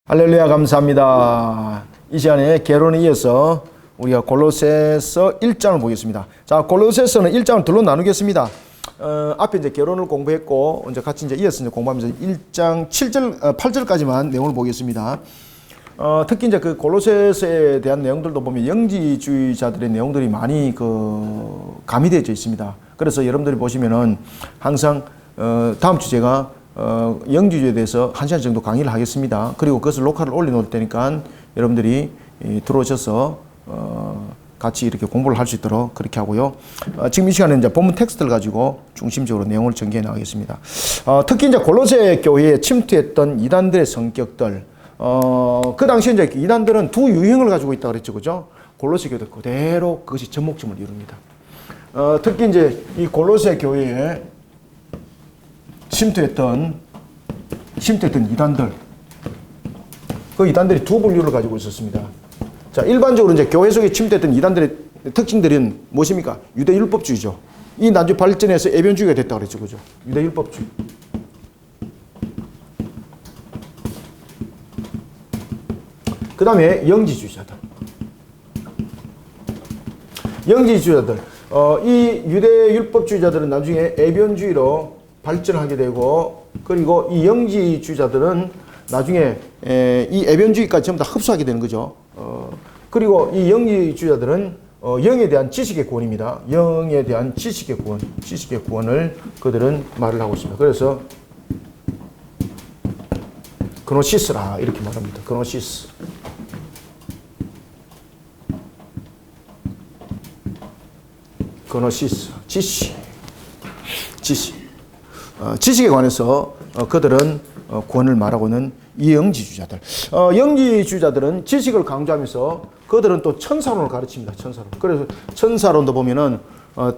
할렐루야, 감사합니다. 이 시간에 개론에 이어서 우리가 골로새서 1장을 보겠습니다. 자, 골로새서는 1장을 둘로 나누겠습니다. 앞에 이제 개론을 공부했고, 이제 같이 이어서 공부하면서 1장 8절까지만 내용을 보겠습니다. 특히 이제 그 골로새서에 대한 내용들도 보면 영지주의자들의 내용들이 많이 가미되어 있습니다. 그래서 여러분들이 보시면은 항상 다음 주 제가 영지주의에 대해서 1시간 정도 강의를 하겠습니다. 그리고 그것을 녹화를 올려놓을 테니까 여러분들이 들어오셔서 같이 이렇게 공부를 할 수 있도록 그렇게 하고요. 지금 이 시간에 이제 본문 텍스트를 가지고 중심적으로 내용을 전개해 나가겠습니다. 특히 이제 골로새 교회에 침투했던 이단들의 성격들, 그 당시에 이제 이단들은 두 유형을 가지고 있다 그랬죠, 그죠? 골로새 교회도 그대로 그것이 접목점을 이룹니다. 특히 이제 이 골로새 교회에 침투했던 이단들, 그 이단들이 두 분류를 가지고 있었습니다. 자, 일반적으로 이제 교회 속에 침투했던 이단들의 특징들은 무엇입니까? 유대율법주의죠. 이 나중에 발전해서 애변주의가 됐다고 그랬죠, 그죠? 유대율법주의. 그 다음에 영지주의자들. 이 유대율법주의자들은 나중에 애변주의로 발전하게 되고, 그리고 이 영지주의자들은 나중에 이 애변주의까지 전부 다 흡수하게 되는 거죠. 그리고 이 영지주의자들은 영에 대한 지식의 구원입니다. 영에 대한 지식의 구원을 그들은 말을 하고 있습니다. 그래서 그노시스라 이렇게 말합니다. 그노시스. 지식에 관해서 그들은 구원을 말하고는 이 영지주의자들. 영지주의자들은 지식을 강조하면서 그들은 또 천사론을 가르칩니다. 천사론. 그래서 천사론도 보면은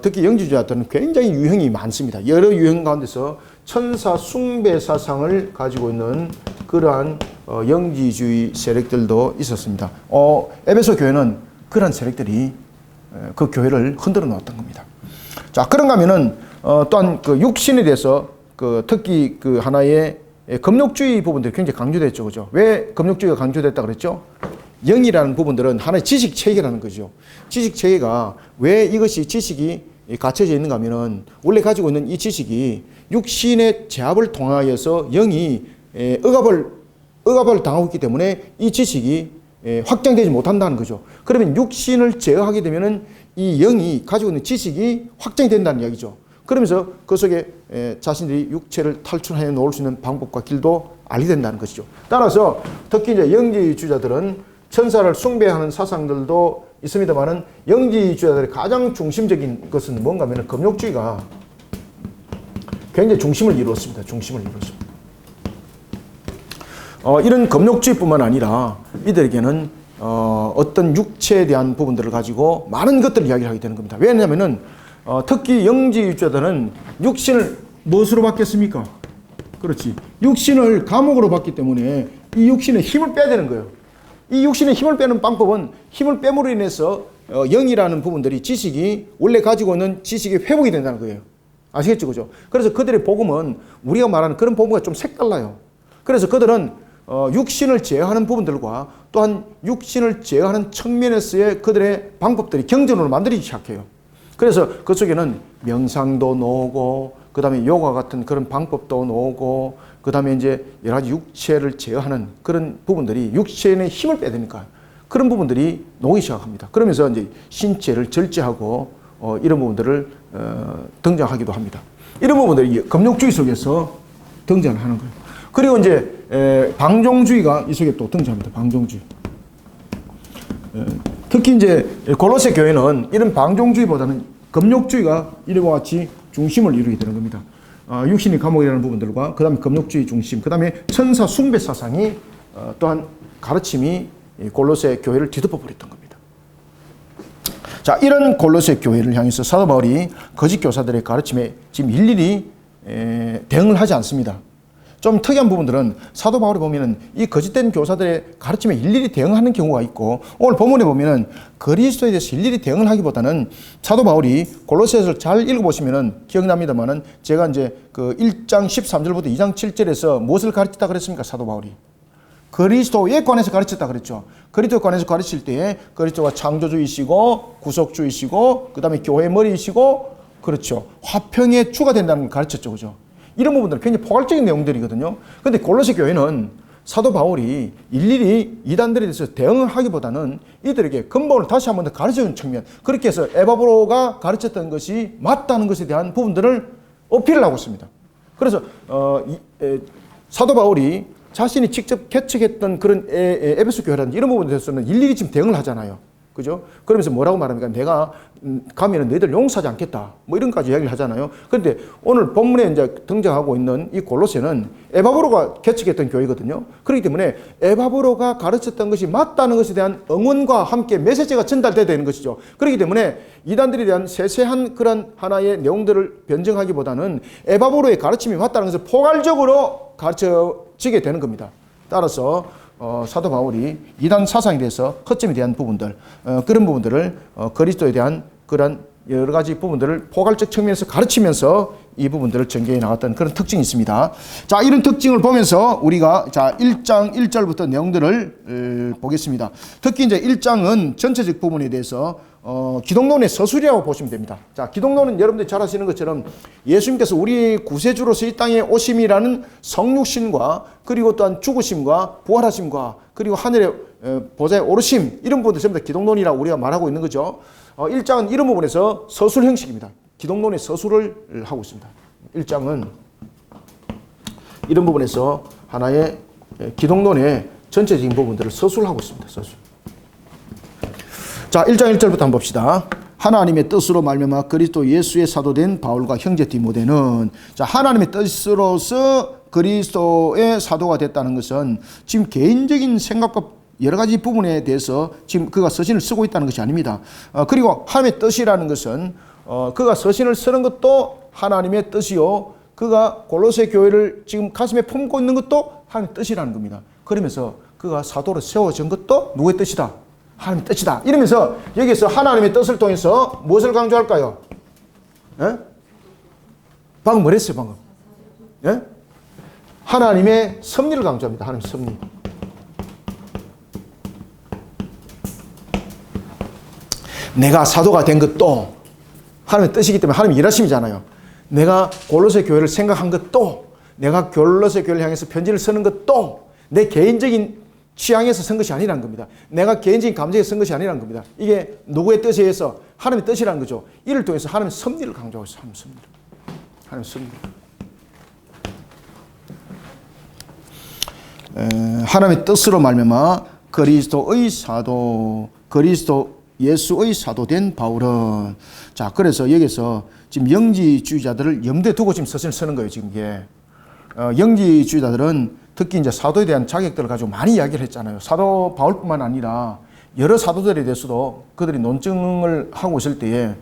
특히 영지주의자들은 굉장히 유형이 많습니다. 여러 유형 가운데서 천사 숭배 사상을 가지고 있는 그러한 영지주의 세력들도 있었습니다. 에베소 교회는 그러한 세력들이 그 교회를 흔들어 놓았던 겁니다. 자, 그런가 하면은 또한 그 육신에 대해서 특히 그 하나의 금욕주의 부분들이 굉장히 강조됐죠, 그죠? 왜 금욕주의가 강조됐다 그랬죠? 영이라는 부분들은 하나의 지식 체계라는 거죠. 지식 체계가 왜 이것이 지식이 갖춰져 있는가 하면은 원래 가지고 있는 이 지식이 육신의 제압을 통하여서 영이 억압을 당하고 있기 때문에 이 지식이 확장되지 못한다는 거죠. 그러면 육신을 제어하게 되면은 이 영이 가지고 있는 지식이 확장이 된다는 이야기죠. 그러면서 그 속에 자신들이 육체를 탈출해 놓을 수 있는 방법과 길도 알게 된다는 것이죠. 따라서 특히 이제 영지주의자들은 천사를 숭배하는 사상들도 있습니다만은 영지주의자들의 가장 중심적인 것은 뭔가 하면 금욕주의가 굉장히 중심을 이루었습니다. 이런 금욕주의뿐만 아니라 이들에게는 어떤 육체에 대한 부분들을 가지고 많은 것들을 이야기를 하게 되는 겁니다. 왜냐하면은 특히 영지주의자들은 육신을 무엇으로 받겠습니까? 그렇지. 육신을 감옥으로 받기 때문에 이 육신에 힘을 빼야 되는 거예요. 이 육신에 힘을 빼는 방법은 힘을 빼므로 인해서 영이라는 부분들이 지식이 원래 가지고 있는 지식이 회복이 된다는 거예요. 아시겠죠? 그죠? 그래서 그들의 복음은 우리가 말하는 그런 복음과 좀 색달라요. 그래서 그들은 육신을 제어하는 부분들과 또한 육신을 제어하는 측면에서의 그들의 방법들이 경전으로 만들어지기 시작해요. 그래서 그 속에는 명상도 나오고, 그 다음에 요가 같은 그런 방법도 나오고, 그 다음에 이제 여러 가지 육체를 제어하는 그런 부분들이 육체의 힘을 빼야 되니까 그런 부분들이 나오기 시작합니다. 그러면서 이제 신체를 절제하고 이런 부분들을 등장하기도 합니다. 이런 부분들이 금욕주의 속에서 등장을 하는 거예요. 그리고 이제 방종주의가 이 속에 또 등장합니다. 방종주의. 특히 이제 골로새 교회는 이런 방종주의보다는 금욕주의가 이와 같이 중심을 이루게 되는 겁니다. 육신이 감옥이라는 부분들과 그 다음에 금욕주의 중심, 그 다음에 천사 숭배 사상이 또한 가르침이 골로새 교회를 뒤덮어 버렸던 겁니다. 자, 이런 골로새 교회를 향해서 사도 바울이 거짓 교사들의 가르침에 지금 일일이 대응을 하지 않습니다. 좀 특이한 부분들은 사도 바울이 보면은 이 거짓된 교사들의 가르침에 일일이 대응하는 경우가 있고, 오늘 본문에 보면은 그리스도에 대해서 일일이 대응을 하기보다는 사도 바울이 골로새서를 잘 읽어보시면은 기억납니다만은 제가 이제 그 1장 13절부터 2장 7절에서 무엇을 가르치다 그랬습니까? 사도 바울이 그리스도에 관해서 가르쳤다 그랬죠. 그리스도에 관해서 가르칠 때에 그리스도가 창조주이시고 구속주이시고 그다음에 교회의 머리이시고 그렇죠. 화평의 주가 된다는 걸 가르쳤죠. 그죠? 이런 부분들은 굉장히 포괄적인 내용들이거든요. 그런데 골로새 교회는 사도 바울이 일일이 이단들에 대해서 대응을 하기보다는 이들에게 근본을 다시 한 번 더 가르쳐주는 측면, 그렇게 해서 에바브로가 가르쳤던 것이 맞다는 것에 대한 부분들을 어필을 하고 있습니다. 그래서 사도 바울이 자신이 직접 개척했던 그런 에베소 교회라든지 이런 부분에 대해서는 일일이 지금 대응을 하잖아요. 그죠? 그러면서 뭐라고 말합니까? 내가 가면은 너희들 용서하지 않겠다. 뭐 이런까지 이야기를 하잖아요. 그런데 오늘 본문에 이제 등장하고 있는 이 골로새는 에바브로가 개척했던 교회거든요. 그렇기 때문에 에바브로가 가르쳤던 것이 맞다는 것에 대한 응원과 함께 메시지가 전달돼야 되는 것이죠. 그렇기 때문에 이단들에 대한 세세한 그런 하나의 내용들을 변증하기보다는 에바브로의 가르침이 맞다는 것을 포괄적으로 가르쳐지게 되는 겁니다. 따라서 사도 바울이 이단 사상에 대해서 허점에 대한 부분들, 그런 부분들을 그리스도에 대한 그런 여러 가지 부분들을 포괄적 측면에서 가르치면서 이 부분들을 전개해 나갔던 그런 특징이 있습니다. 자, 이런 특징을 보면서 우리가 1장 1절부터 내용들을 보겠습니다. 특히 이제 1장은 전체적 부분에 대해서 기독론의 서술이라고 보시면 됩니다. 자, 기독론은 여러분들이 잘 아시는 것처럼 예수님께서 우리 구세주로서 이 땅에 오심이라는 성육신과 그리고 또한 죽으심과 부활하심과 그리고 하늘의 보좌에 오르심, 이런 부분들 전부 다 기독론이라고 우리가 말하고 있는 거죠. 1장은 이런 부분에서 서술 형식입니다. 기독론의 서술을 하고 있습니다. 1장은 이런 부분에서 하나의 기독론의 전체적인 부분들을 서술하고 있습니다. 서술. 자, 1장 1절부터 한번 봅시다. 하나님의 뜻으로 말미암아 그리스도 예수의 사도된 바울과 형제 디모데는, 자, 하나님의 뜻으로서 그리스도의 사도가 됐다는 것은 지금 개인적인 생각과 여러 가지 부분에 대해서 지금 그가 서신을 쓰고 있다는 것이 아닙니다. 그리고 하나님의 뜻이라는 것은 그가 서신을 쓰는 것도 하나님의 뜻이요, 그가 골로새 교회를 지금 가슴에 품고 있는 것도 하나님의 뜻이라는 겁니다. 그러면서 그가 사도로 세워진 것도 누구의 뜻이다? 하나님의 뜻이다. 이러면서 여기서 하나님의 뜻을 통해서 무엇을 강조할까요? 예? 방금 뭐 했어요, 방금? 예? 하나님의 섭리를 강조합니다. 하나님의 섭리. 내가 사도가 된 것도 하나님의 뜻이기 때문에 하나님의 일하심이잖아요. 내가 골로새 교회를 생각한 것도, 내가 골로새 교회를 향해서 편지를 쓰는 것도 내 개인적인 취향에서 쓴 것이 아니라는 겁니다. 내가 개인적인 감정에서 쓴 것이 아니라는 겁니다. 이게 누구의 뜻에 의해서 하나님의 뜻이라는 거죠. 이를 통해서 하나님의 섭리를 강조하고 있어요. 하나님의 섭리. 하나님의 섭리. 하나님의 뜻으로 말미암아 그리스도의 사도, 그리스도 예수의 사도된 바울은, 자, 그래서 여기서 지금 영지주의자들을 염두에 두고 지금 서신을 쓰는 거예요. 지금 이게 영지주의자들은 특히 이제 사도에 대한 자격들을 가지고 많이 이야기를 했잖아요. 사도 바울뿐만 아니라 여러 사도들에 대해서도 그들이 논증을 하고 있을 때에,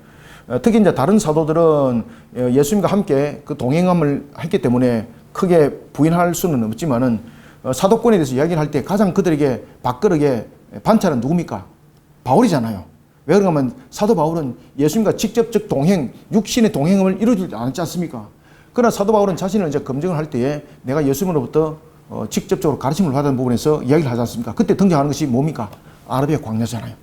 특히 이제 다른 사도들은 예수님과 함께 그 동행함을 했기 때문에 크게 부인할 수는 없지만은 사도권에 대해서 이야기를 할 때 가장 그들에게 밥그릇에 반찬은 누굽니까? 바울이잖아요. 왜 그런가 하면 사도 바울은 예수님과 직접적 동행, 육신의 동행을 이루지 않지 않습니까? 그러나 사도 바울은 자신을 이제 검증을 할 때에 내가 예수님으로부터 직접적으로 가르침을 받은 부분에서 이야기를 하지 않습니까? 그때 등장하는 것이 뭡니까? 아라비아 광야잖아요.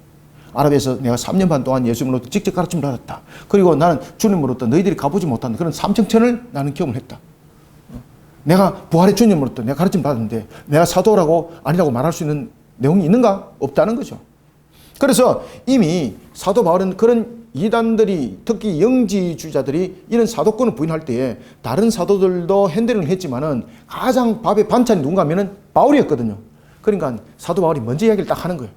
아라비아에서 내가 3년 반 동안 예수님으로부터 직접 가르침을 받았다. 그리고 나는 주님으로부터 너희들이 가보지 못한 그런 삼층천을 나는 경험을 했다. 내가 부활의 주님으로부터 내가 가르침을 받았는데 내가 사도라고 아니라고 말할 수 있는 내용이 있는가? 없다는 거죠. 그래서 이미 사도 바울은 그런 이단들이, 특히 영지주의자들이 이런 사도권을 부인할 때에 다른 사도들도 핸들링을 했지만은 가장 밥의 반찬이 누군가 하면은 바울이었거든요. 그러니까 사도 바울이 먼저 이야기를 딱 하는 거예요.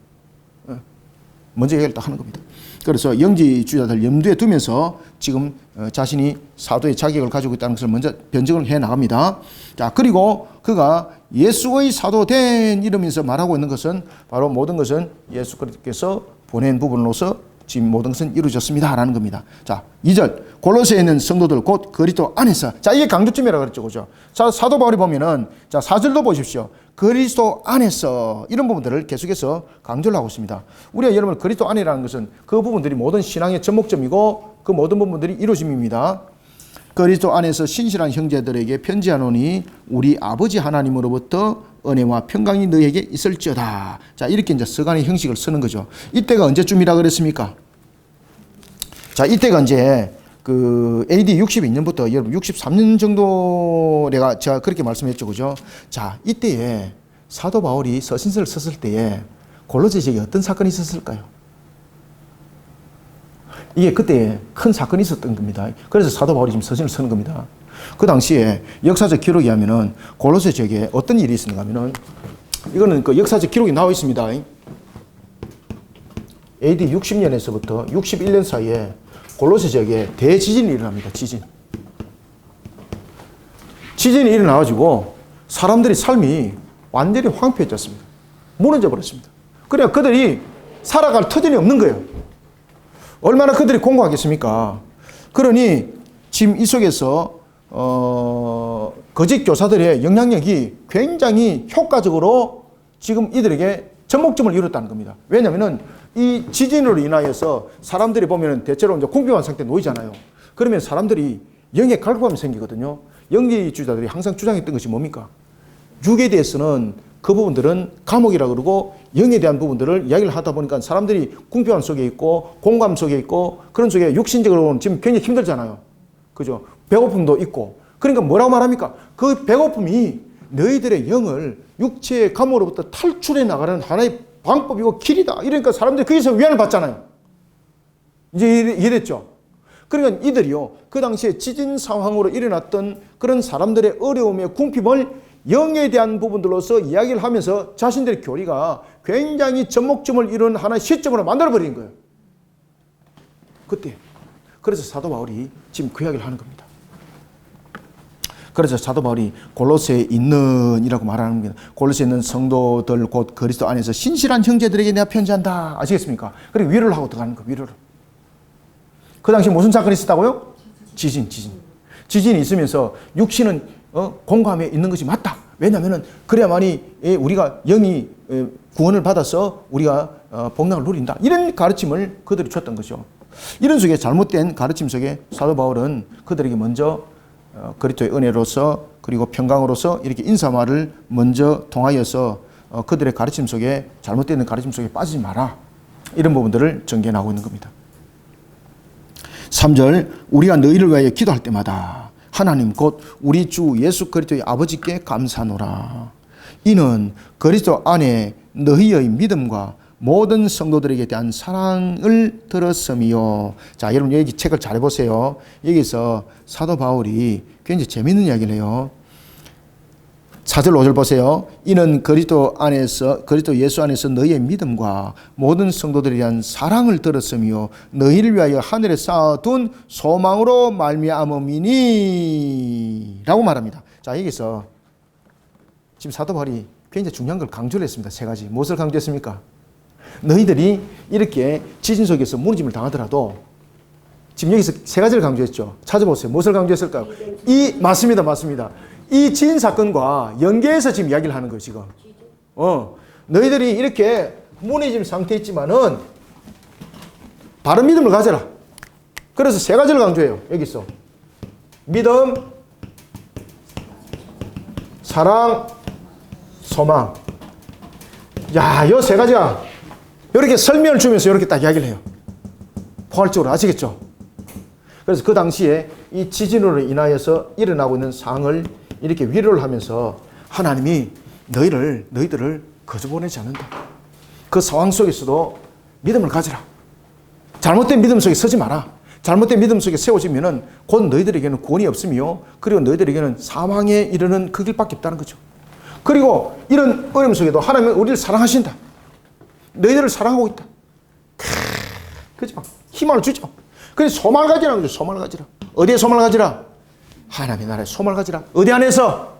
먼저 이야기를 딱 하는 겁니다. 그래서 영지주의자들 염두에 두면서 지금 자신이 사도의 자격을 가지고 있다는 것을 먼저 변증을 해 나갑니다. 자, 그리고 그가 예수의 사도된 이러면서 말하고 있는 것은 바로 모든 것은 예수 그리스도께서 보낸 부분으로서 지금 모든 것은 이루어졌습니다 라는 겁니다. 자, 2절 골로새에 있는 성도들 곧 그리스도 안에서, 자, 이게 강조점이라고 그랬죠, 그죠? 자, 사도 바울이 보면은, 자, 4절도 보십시오. 그리스도 안에서, 이런 부분들을 계속해서 강조를 하고 있습니다. 우리가 여러분 그리스도 안이라는 것은 그 부분들이 모든 신앙의 접목점이고 그 모든 부분들이 이루어짐입니다. 그리스도 안에서 신실한 형제들에게 편지하노니 우리 아버지 하나님으로부터 은혜와 평강이 너에게 있을지어다. 자, 이렇게 이제 서간의 형식을 쓰는 거죠. 이때가 언제쯤이라 그랬습니까? 자, 이때가 이제 그 AD 62년부터 여러분 63년 정도 제가 그렇게 말씀했죠. 그죠? 자, 이때에 사도 바울이 서신서를 썼을 때에 골로새 지역에 어떤 사건이 있었을까요? 이게 그때 큰 사건이 있었던 겁니다. 그래서 사도 바울이 지금 서신을 쓰는 겁니다. 그 당시에 역사적 기록에 하면은 골로새 지역에 어떤 일이 있었는가 하면은 이거는 그 역사적 기록이 나와 있습니다. AD 60년에서부터 61년 사이에 골로새 지역에 대지진이 일어납니다. 지진이 일어나가지고 사람들의 삶이 완전히 황폐해졌습니다. 무너져 버렸습니다. 그래야 그들이 살아갈 터전이 없는 거예요. 얼마나 그들이 공고하겠습니까? 그러니 지금 이 속에서 거짓 교사들의 영향력이 굉장히 효과적으로 지금 이들에게 전목점을 이뤘다는 겁니다. 왜냐하면은 이 지진으로 인하여서 사람들이 보면은 대체로 이제 궁핍한 상태에 놓이잖아요. 그러면 사람들이 영의 갈급함이 생기거든요. 영지주의자들이 항상 주장했던 것이 뭡니까? 육에 대해서는 그 부분들은 감옥이라 그러고 영에 대한 부분들을 이야기를 하다 보니까 사람들이 궁핍함 속에 있고 공감 속에 있고 그런 속에 육신적으로는 지금 굉장히 힘들잖아요. 그죠? 배고픔도 있고. 그러니까 뭐라고 말합니까? 그 배고픔이 너희들의 영을 육체의 감옥으로부터 탈출해 나가는 하나의 방법이고 길이다. 이러니까 사람들이 거기서 위안을 받잖아요. 이제 이해됐죠? 그러니까 이들이요, 그 당시에 지진 상황으로 일어났던 그런 사람들의 어려움의 궁핍을 영에 대한 부분들로서 이야기를 하면서 자신들의 교리가 굉장히 접목점을 이룬 하나의 시점으로 만들어버린 거예요. 그때. 그래서 사도 바울이 지금 그 이야기를 하는 겁니다. 그래서 사도 바울이 골로새에 있는 이라고 말하는 겁니다. 골로새에 있는 성도들 곧 그리스도 안에서 신실한 형제들에게 내가 편지한다. 아시겠습니까? 그리고 위로를 하고 들어가는 거예요. 위로를. 그 당시 무슨 사건이 있었다고요? 지진이 있으면서 육신은 공감에 있는 것이 맞다. 왜냐하면 그래야만이 우리가 영이 구원을 받아서 우리가 복락을 누린다. 이런 가르침을 그들이 줬던 거죠. 이런 속에 잘못된 가르침 속에 사도 바울은 그들에게 먼저 그리스도의 은혜로서 그리고 평강으로서 이렇게 인사말을 먼저 통하여서 그들의 가르침 속에 잘못된 가르침 속에 빠지지 마라. 이런 부분들을 전개해 나가고 있는 겁니다. 3절 우리가 너희를 위하여 기도할 때마다 하나님 곧 우리 주 예수 그리스도의 아버지께 감사노라. 이는 그리스도 안에 너희의 믿음과 모든 성도들에게 대한 사랑을 들었음이요. 자, 여러분 여기 책을 잘 보세요. 여기서 사도 바울이 굉장히 재미있는 이야기를 해요. 4절 5절 보세요. 이는 그리스도 예수 안에서 너희의 믿음과 모든 성도들에 대한 사랑을 들었으며 너희를 위하여 하늘에 쌓아둔 소망으로 말미암음이니 라고 말합니다. 자, 여기서 지금 사도 바울이 굉장히 중요한 걸 강조를 했습니다. 세 가지. 무엇을 강조했습니까? 너희들이 이렇게 지진 속에서 무너짐을 당하더라도 지금 여기서 세 가지를 강조했죠. 찾아보세요. 무엇을 강조했을까요? 맞습니다. 이 지진 사건과 연계해서 지금 이야기를 하는 거예요, 지금. 너희들이 이렇게 무너진 상태에 있지만은 바른 믿음을 가져라. 그래서 세 가지를 강조해요, 여기서. 믿음, 사랑, 소망. 야, 요 세 가지가 이렇게 설명을 주면서 이렇게 딱 이야기를 해요. 포괄적으로 아시겠죠? 그래서 그 당시에 이 지진으로 인하여서 일어나고 있는 상황을 이렇게 위로를 하면서 하나님이 너희들을 거저 보내지 않는다. 그 상황 속에서도 믿음을 가져라. 잘못된 믿음 속에 서지 마라. 잘못된 믿음 속에 세워지면은 곧 너희들에게는 구원이 없으며 그리고 너희들에게는 사망에 이르는 그 길밖에 없다는 거죠. 그리고 이런 어려움 속에도 하나님은 우리를 사랑하신다. 너희들을 사랑하고 있다. 그죠? 희망을 주죠. 그래서 소망을 가지라는 거죠. 소망을 가지라. 어디에 소망을 가지라? 하나님의 나라에 소망을 가지라. 어디 안에서?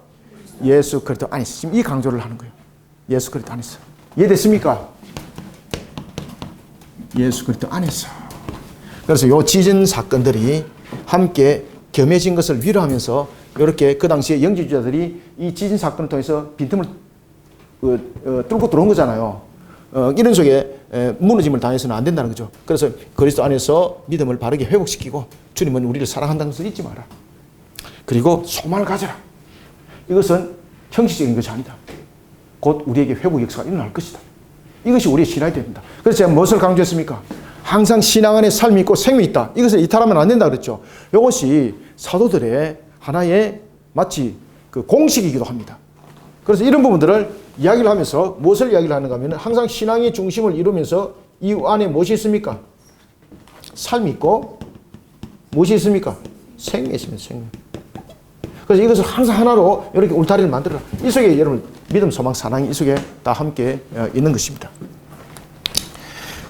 예수 그리스도 안에서. 지금 이 강조를 하는 거예요. 예수 그리스도 안에서. 이해됐습니까? 예수 그리스도 안에서. 그래서 요 지진 사건들이 함께 겸해진 것을 위로하면서 이렇게 그 당시에 영지주의자들이 이 지진 사건을 통해서 빈틈을 뚫고 들어온 거잖아요. 이런 속에 무너짐을 당해서는 안 된다는 거죠. 그래서 그리스도 안에서 믿음을 바르게 회복시키고 주님은 우리를 사랑한다는 것을 잊지 마라. 그리고 소망을 가져라. 이것은 형식적인 것이 아니다. 곧 우리에게 회복 역사가 일어날 것이다. 이것이 우리의 신앙이 됩니다. 그래서 제가 무엇을 강조했습니까? 항상 신앙 안에 삶이 있고 생명이 있다. 이것을 이탈하면 안 된다 그랬죠. 이것이 사도들의 하나의 마치 그 공식이기도 합니다. 그래서 이런 부분들을 이야기를 하면서 무엇을 이야기를 하는가 하면 항상 신앙의 중심을 이루면서 이 안에 무엇이 있습니까? 삶이 있고 무엇이 있습니까? 생명이 있습니다. 생명. 그래서 이것을 항상 하나로 이렇게 울타리를 만들어라. 이 속에 여러분 믿음, 소망, 사랑이 이 속에 다 함께 있는 것입니다.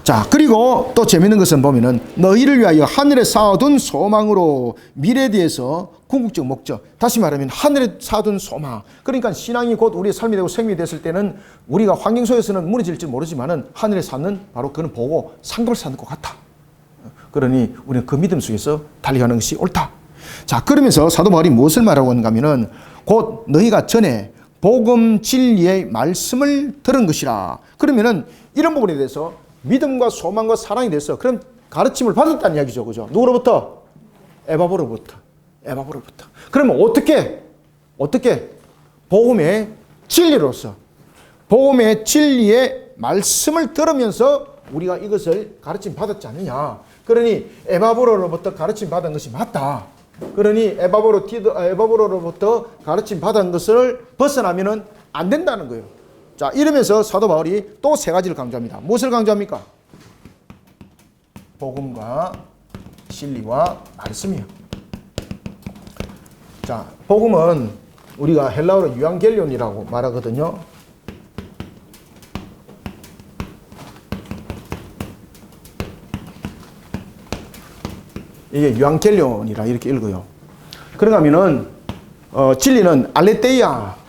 자, 그리고 또 재미있는 것은 보면은 너희를 위하여 하늘에 쌓아둔 소망으로 미래에 대해서 궁극적 목적. 다시 말하면 하늘에 쌓아둔 소망. 그러니까 신앙이 곧 우리의 삶이 되고 생명이 됐을 때는 우리가 환경 속에서는 무너질지 모르지만은 하늘에 쌓는 바로 그는 보고 상급을 쌓는 것 같아. 그러니 우리는 그 믿음 속에서 달려가는 것이 옳다. 자, 그러면서 사도 바울이 무엇을 말하고 있는가 하면은 곧 너희가 전에 복음 진리의 말씀을 들은 것이라. 그러면은 이런 부분에 대해서 믿음과 소망과 사랑이 돼서 그런 가르침을 받았다는 이야기죠. 그죠? 누구로부터? 에바브로부터. 에바브로부터. 그러면 어떻게? 복음의 진리로서 복음의 진리의 말씀을 들으면서 우리가 이것을 가르침 받았지 않느냐. 그러니 에바브로로부터 가르침 받은 것이 맞다. 그러니 에바브로로부터 가르침 받은 것을 벗어나면은 안 된다는 거예요. 자, 이러면서 사도 바울이 또 세 가지를 강조합니다. 무엇을 강조합니까? 복음과 진리와 말씀이요. 자, 복음은 우리가 헬라어로 유앙겔리온이라고 말하거든요. 이게 유앙겔리온이라 이렇게 읽어요. 그런가 하면은 진리는 알레테이아.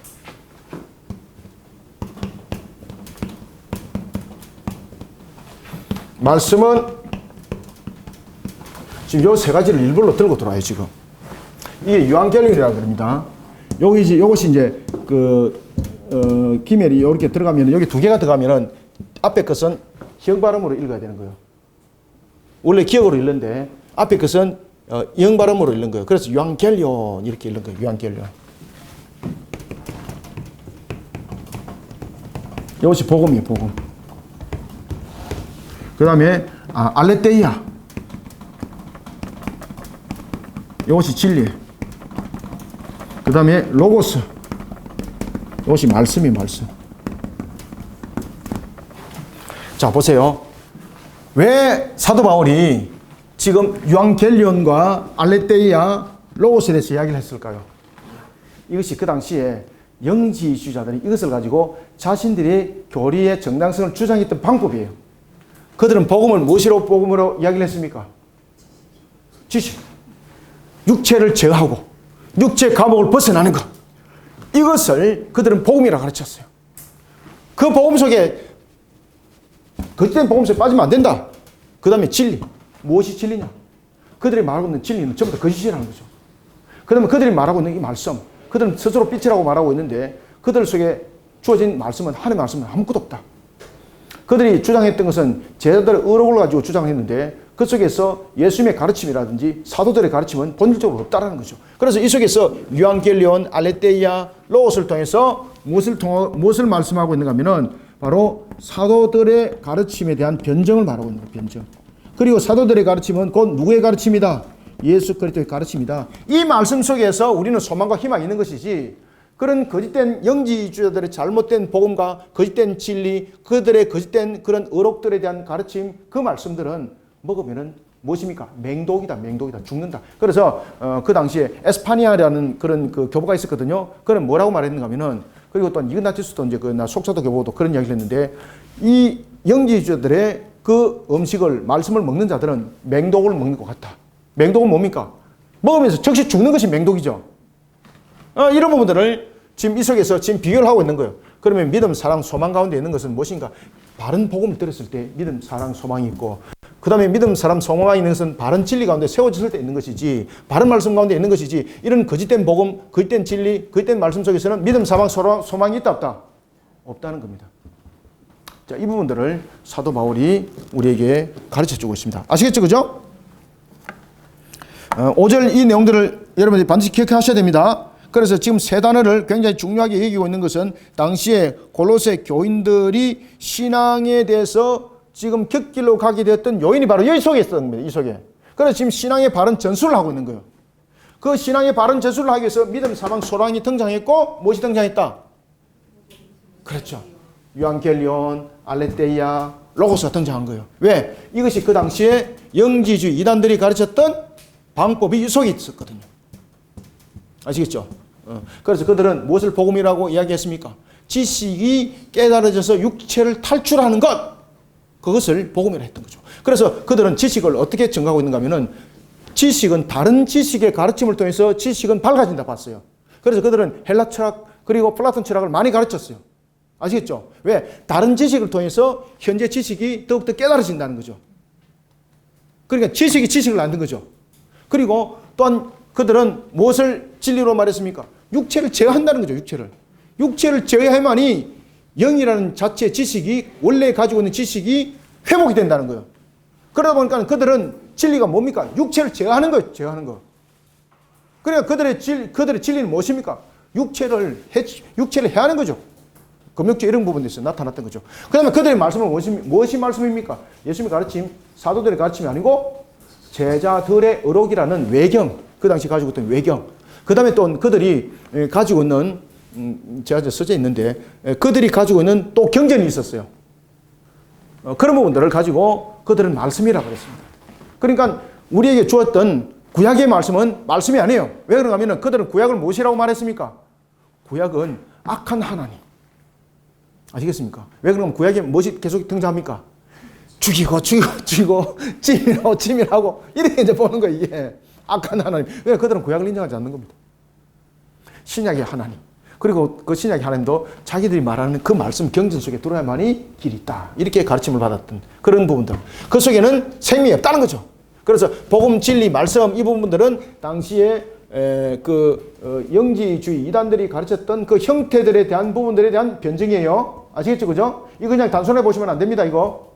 말씀은 지금 요 세 가지를 일부러 들고 들어와요, 지금. 이게 유앙겔리온이라고 그럽니다. 요것이 이제 기멜이 이렇게 들어가면 여기 두 개가 들어가면은 앞에 것은 형 발음으로 읽어야 되는 거예요. 원래 기억으로 읽는데 앞에 것은 영 발음으로 읽는 거예요. 그래서 유앙겔리온 이렇게 읽는 거예요. 유앙겔리온. 이것이 복음이에요. 복음. 그 다음에 알레테이아. 이것이 진리. 그 다음에 로고스. 이것이 말씀이에요. 말씀. 자, 보세요. 왜 사도 바울이 지금 유앙겔리온과 알레테이아, 로고스에 대해서 이야기를 했을까요? 이것이 그 당시에 영지주의자들이 이것을 가지고 자신들의 교리의 정당성을 주장했던 방법이에요. 그들은 복음을 무엇으로 복음으로 이야기를 했습니까? 지식. 육체를 제어하고 육체 감옥을 벗어나는 것. 이것을 그들은 복음이라고 가르쳤어요. 그 복음 속에 거짓된 복음 속에 빠지면 안 된다. 그 다음에 진리. 무엇이 진리냐? 그들이 말하고 있는 진리는 전부 다 거짓이라는 거죠. 그 다음에 그들이 말하고 있는 이 말씀. 그들은 스스로 빛이라고 말하고 있는데 그들 속에 주어진 말씀은 하나님의 말씀은 아무것도 없다. 그들이 주장했던 것은 제자들의 의록을 가지고 주장했는데 그 속에서 예수님의 가르침이라든지 사도들의 가르침은 본질적으로 없다라는 거죠. 그래서 이 속에서 유앙겔리온, 알레테이아, 로고스를 통해서 무엇을 말씀하고 있는가 하면은 바로 사도들의 가르침에 대한 변정을 말하고 있는 거예요. 변정. 그리고 사도들의 가르침은 곧 누구의 가르침이다? 예수 그리스도의 가르침이다. 이 말씀 속에서 우리는 소망과 희망이 있는 것이지 그런 거짓된 영지주의자들의 잘못된 복음과 거짓된 진리, 그들의 거짓된 그런 의록들에 대한 가르침, 그 말씀들은 먹으면은 무엇입니까? 맹독이다, 맹독이다, 죽는다. 그래서 그 당시에 에스파니아라는 그런 그 교보가 있었거든요. 그는 뭐라고 말했는가 하면은 그리고 또 이그나티우스도 이제 속사도 교보도 그런 이야기를 했는데 이 영지주의자들의 그 음식을 말씀을 먹는 자들은 맹독을 먹는 것 같다. 맹독은 뭡니까? 먹으면서 즉시 죽는 것이 맹독이죠. 이런 부분들을 지금 이 속에서 지금 비교를 하고 있는 거예요. 그러면 믿음, 사랑, 소망 가운데 있는 것은 무엇인가? 바른 복음을 들었을 때 믿음, 사랑, 소망이 있고 그 다음에 믿음, 사랑, 소망이 있는 것은 바른 진리 가운데 세워졌을 때 있는 것이지 바른 말씀 가운데 있는 것이지 이런 거짓된 복음, 거짓된 진리, 거짓된 말씀 속에서는 믿음, 사랑, 소망이 있다 없다? 없다는 겁니다. 자, 이 부분들을 사도 바울이 우리에게 가르쳐주고 있습니다. 아시겠죠? 그죠? 5절 이 내용들을 여러분들이 반드시 기억하셔야 됩니다. 그래서 지금 세 단어를 굉장히 중요하게 여기고 있는 것은 당시에 골로새 교인들이 신앙에 대해서 지금 곁길로 가게 되었던 요인이 바로 여기 속에 있었던 겁니다. 이 속에. 그래서 지금 신앙의 바른 전수를 하고 있는 거예요. 그 신앙의 바른 전수를 하기 위해서 믿음, 사랑, 소망이 등장했고 무엇이 등장했다? 그렇죠. 유앙겔리온, 알레테이아, 로고스가 등장한 거예요. 왜? 이것이 그 당시에 영지주의 이단들이 가르쳤던 방법이 이 속에 있었거든요. 아시겠죠? 그래서 그들은 무엇을 복음이라고 이야기했습니까? 지식이 깨달아져서 육체를 탈출하는 것, 그것을 복음이라 했던 거죠. 그래서 그들은 지식을 어떻게 증가하고 있는가 하면은 지식은 다른 지식의 가르침을 통해서 지식은 밝아진다 봤어요. 그래서 그들은 헬라 철학 그리고 플라톤 철학을 많이 가르쳤어요. 아시겠죠? 왜? 다른 지식을 통해서 현재 지식이 더욱더 깨달아진다는 거죠. 그러니까 지식이 지식을 만든 거죠. 그리고 또한 그들은 무엇을 진리로 말했습니까? 육체를 제어한다는 거죠. 육체를 제어해야만이 영이라는 자체의 지식이 원래 가지고 있는 지식이 회복이 된다는 거예요. 그러다 보니까 그들은 진리가 뭡니까? 육체를 제어하는 거예요. 제어하는 거. 그러니까 그들의 진리는 무엇입니까? 육체를 해하는 거죠. 금욕제 이런 부분에서 나타났던 거죠. 그 다음에 그들의 말씀은 무엇이 말씀입니까? 예수님의 가르침, 사도들의 가르침이 아니고 제자들의 의록이라는 외경, 그 당시 가지고 있던 외경. 그 다음에 또 그들이 가지고 있는, 제가 써져 있는데, 그들이 가지고 있는 또 경전이 있었어요. 그런 부분들을 가지고 그들은 말씀이라고 그랬습니다. 그러니까 우리에게 주었던 구약의 말씀은 말씀이 아니에요. 왜 그런가 하면 그들은 구약을 무엇이라고 말했습니까? 구약은 악한 하나님. 아시겠습니까? 왜 그러면 구약에 무엇이 계속 등장합니까? 죽이고 찜이라고 이렇게 이제 보는 거예요. 이게 악한 하나님. 왜 그들은 구약을 인정하지 않는 겁니다. 신약의 하나님. 그리고 그 신약의 하나님도 자기들이 말하는 그 말씀 경전 속에 들어야만이 길이 있다. 이렇게 가르침을 받았던 그런 부분들. 그 속에는 생명이 없다는 거죠. 그래서 복음, 진리, 말씀 이 부분들은 당시에 영지주의 이단들이 가르쳤던 그 형태들에 대한 부분들에 대한 변증이에요. 아시겠죠? 그죠? 이거 그냥 단순해 보시면 안 됩니다. 이거.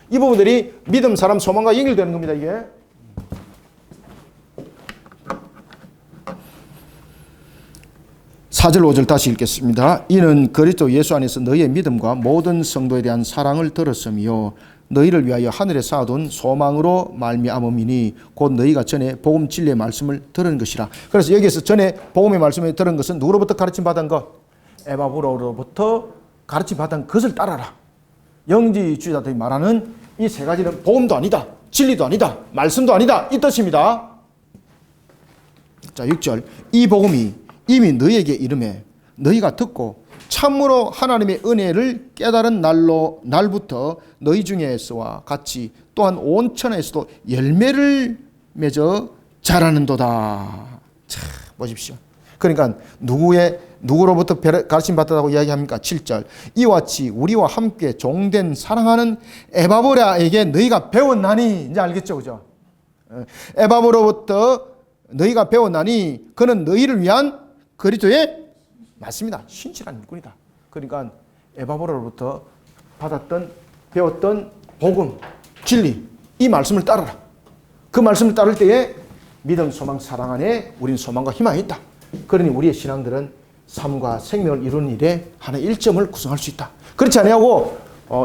이 부분들이 믿음, 사람, 소망과 연결되는 겁니다. 이게. 4절 5절 다시 읽겠습니다. 이는 그리스도 예수 안에서 너희의 믿음과 모든 성도에 대한 사랑을 들었으며 너희를 위하여 하늘에 쌓아둔 소망으로 말미암음이니 곧 너희가 전에 복음 진리의 말씀을 들은 것이라. 그래서 여기에서 전에 복음의 말씀을 들은 것은 누구로부터 가르침 받은 것? 에바브로로부터 가르침 받은 것을 따라라. 영지주의자들이 말하는 이 세 가지는 복음도 아니다, 진리도 아니다, 말씀도 아니다, 이 뜻입니다. 자, 6절. 이 복음이 이미 너희에게 이르매 너희가 듣고 참으로 하나님의 은혜를 깨달은 날부터 너희 중에서와 같이 또한 온 천하에서도 열매를 맺어 자라는도다. 자, 보십시오. 그러니까 누구로부터 가르침 받았다고 이야기합니까? 7절. 이와 같이 우리와 함께 종된 사랑하는 에바브라에게 너희가 배웠나니. 이제 알겠죠, 그죠? 에바브로부터 너희가 배웠나니 그는 너희를 위한 그리스도의 맞습니다. 신실한 일꾼이다. 그러니까 에바브로로부터 배웠던 복음, 진리, 이 말씀을 따르라. 그 말씀을 따를 때에 믿음, 소망, 사랑 안에 우리는 소망과 희망이 있다. 그러니 우리의 신앙들은 삶과 생명을 이루는 일에 하나의 일점을 구성할 수 있다. 그렇지 아니하고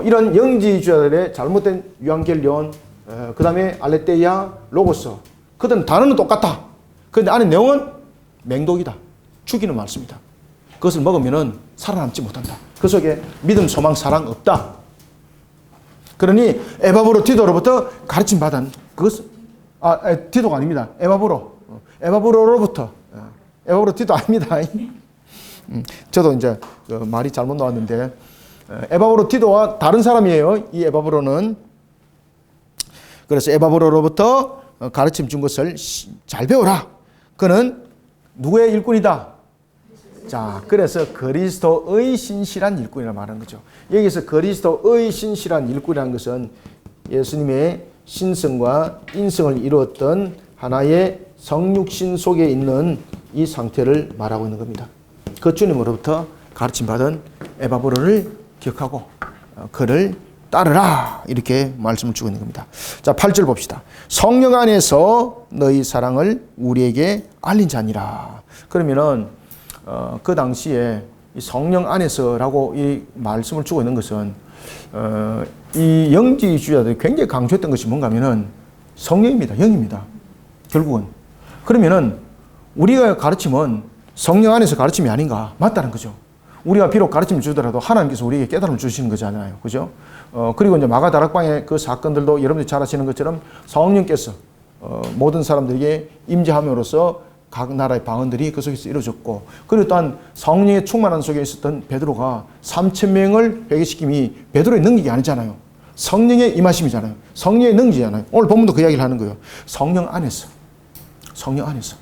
이런 영지주의자들의 잘못된 유앙겔리온, 그 다음에 알레테이아, 로고스, 그들은 단어는 똑같다. 그런데 안에 내용은 맹독이다. 죽이는 말씀이다. 그것을 먹으면 살아남지 못한다. 그 속에 믿음, 소망, 사랑 없다. 그러니 에바브로 디도로부터 가르침 받은 그것은 디도가 아닙니다. 에바브로로부터 에바브로 디도 아닙니다. 저도 이제 말이 잘못 나왔는데 에바브로 디도와 다른 사람이에요. 이 에바브로는. 그래서 에바브로로부터 가르침 준 것을 잘 배워라. 그는 누구의 일꾼이다? 자, 그래서 그리스도의 신실한 일꾼이라고 말하는 거죠. 여기서 그리스도의 신실한 일꾼이라는 것은 예수님의 신성과 인성을 이루었던 하나의 성육신 속에 있는 이 상태를 말하고 있는 겁니다. 그 주님으로부터 가르침받은 에바브로를 기억하고 그를 따르라 이렇게 말씀을 주고 있는 겁니다. 자, 8절 봅시다. 성령 안에서 너희 사랑을 우리에게 알린 자니라. 그러면은 그 당시에 이 성령 안에서라고 이 말씀을 주고 있는 것은 이 영지주의자들이 굉장히 강조했던 것이 뭔가 하면은 성령입니다. 영입니다. 결국은. 그러면은 우리가 가르침은 성령 안에서 가르침이 아닌가? 맞다는 거죠. 우리가 비록 가르침을 주더라도 하나님께서 우리에게 깨달음을 주시는 거잖아요. 그죠? 그리고 이제 마가다락방의 그 사건들도 여러분들이 잘 아시는 것처럼 성령께서 모든 사람들에게 임재함으로써 각 나라의 방언들이 그 속에서 이루어졌고, 그리고 또한 성령의 충만한 속에 있었던 베드로가 3,000명을 회개시킴이 베드로의 능력이 아니잖아요. 성령의 임하심이잖아요. 성령의 능지잖아요. 오늘 본문도 그 이야기를 하는 거예요. 성령 안에서. 성령 안에서.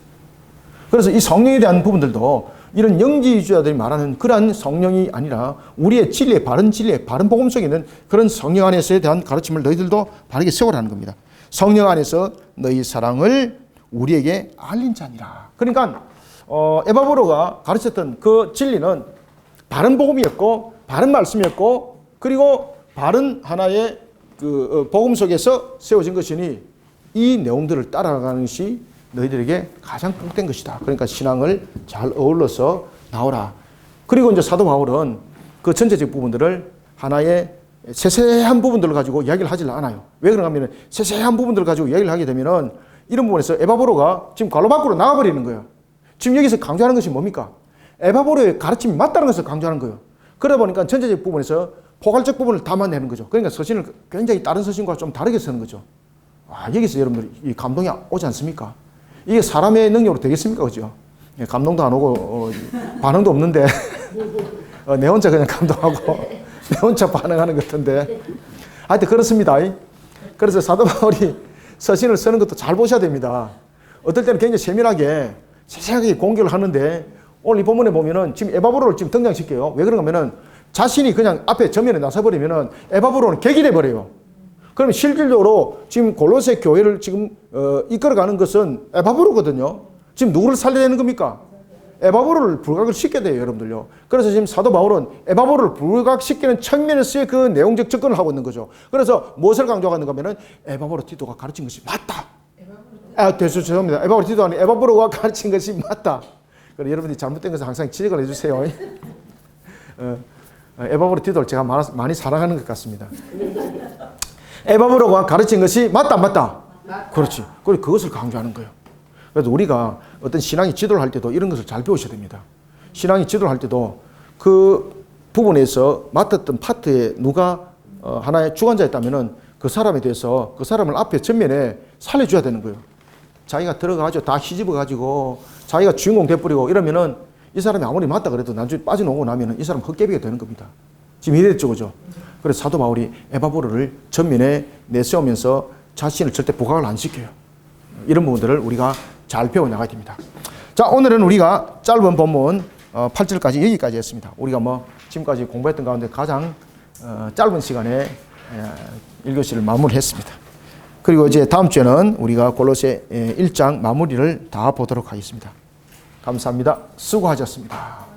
그래서 이 성령에 대한 부분들도 이런 영지주의자들이 말하는 그러한 성령이 아니라 우리의 진리의 바른 진리의 바른 복음 속에 있는 그런 성령 안에서에 대한 가르침을 너희들도 바르게 세우라는 겁니다. 성령 안에서 너희 사랑을 우리에게 알린 자니라. 그러니까 에바브로가 가르쳤던 그 진리는 바른 복음이었고 바른 말씀이었고 그리고 바른 하나의 그 복음 속에서 세워진 것이니 이 내용들을 따라가는 것이 너희들에게 가장 복된 것이다. 그러니까 신앙을 잘 어울러서 나오라. 그리고 이제 사도 바울은 그 전체적 부분들을 하나의 세세한 부분들을 가지고 이야기를 하질 않아요. 왜 그런가 하면 세세한 부분들을 가지고 이야기를 하게 되면은 이런 부분에서 에바브로가 지금 괄로 밖으로 나가버리는 거예요. 지금 여기서 강조하는 것이 뭡니까? 에바브로의 가르침이 맞다는 것을 강조하는 거예요. 그러다 보니까 전체적 부분에서 포괄적 부분을 담아내는 거죠. 그러니까 서신을 굉장히 다른 서신과 좀 다르게 쓰는 거죠. 여기서 여러분들 이 감동이 오지 않습니까? 이게 사람의 능력으로 되겠습니까? 그죠? 감동도 안 오고, 반응도 없는데, 내 혼자 그냥 감동하고, 내 혼자 반응하는 것 같은데. 하여튼 그렇습니다. 그래서 사도 바울이 서신을 쓰는 것도 잘 보셔야 됩니다. 어떨 때는 굉장히 세밀하게, 세세하게 공격을 하는데, 오늘 이 본문에 보면은 지금 에바브로를 지금 등장시켜요. 왜 그런가 하면은 자신이 그냥 앞에 전면에 나서버리면은 에바브로는 객이 돼버려요. 그러면 실질적으로 지금 골로새 교회를 지금 이끌어가는 것은 에바브로거든요. 지금 누구를 살려야 되는 겁니까? 에바브로를 불각시켜야 돼요, 여러분들요. 그래서 지금 사도 바울은 에바브로를 불각시키는 측면에서의 그 내용적 접근을 하고 있는 거죠. 그래서 무엇을 강조하는가 하면은 에바브로 티도가 가르친 것이 맞다. 죄송합니다. 에바브로 티도가 아니라 에바브로가 가르친 것이 맞다. 그래서 여러분들이 잘못된 것을 항상 지적을 해주세요. 에바브로 티도를 제가 많이 사랑하는 것 같습니다. 에바브로가 가르친 것이 맞다, 맞다. 그렇지. 그리고 그것을 강조하는 거예요. 그래서 우리가 어떤 신앙의 지도를 할 때도 이런 것을 잘 배우셔야 됩니다. 신앙의 지도를 할 때도 그 부분에서 맡았던 파트에 누가 하나의 주관자였다면은 그 사람에 대해서 그 사람을 앞에 전면에 살려줘야 되는 거예요. 자기가 들어가가지고 다 휘집어가지고 자기가 주인공 돼버리고 이러면은 이 사람이 아무리 맞다 그래도 나중에 빠져나오고 나면은 이 사람 헛개비가 되는 겁니다. 지금 이랬죠, 그죠? 그래서 사도 바울이 에바브로를 전면에 내세우면서 자신을 절대 부각을 안 시켜요. 이런 부분들을 우리가 잘 배워나가야 됩니다. 자, 오늘은 우리가 짧은 본문 8절까지 여기까지 했습니다. 우리가 지금까지 공부했던 가운데 가장 짧은 시간에 1교시를 마무리했습니다. 그리고 이제 다음 주에는 우리가 골로새 1장 마무리를 다 보도록 하겠습니다. 감사합니다. 수고하셨습니다.